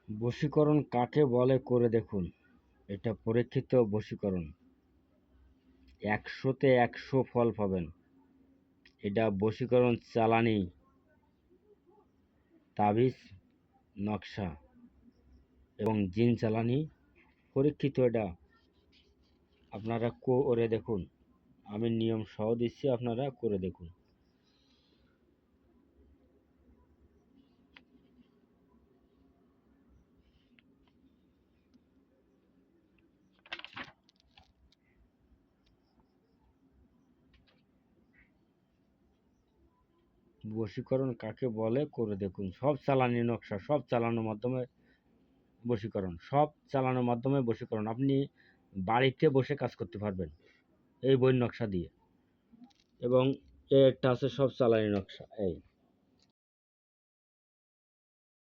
বশীকরণ কাকে বলে করে দেখুন। এটা পরীক্ষিত বশীকরণ, 100-তে 100 ফল পাবেন। এটা বশীকরণ চালানি তাবিজ নকশা এবং জিন চালানি পরীক্ষিত। এটা আপনারা করে দেখুন, আমি নিয়ম সহ দিচ্ছি, আপনারা করে দেখুন। বশীকরণ কাকে বলে করে দেখুন। সব চালানি নকশা, সব চালানোর মাধ্যমে বশীকরণ, সব চালানোর মাধ্যমে বশীকরণ। আপনি বাড়িতে বসে কাজ করতে পারবেন এই বইয়ের নকশা দিয়ে। এবং একটা আছে সব চালানি নকশা, এই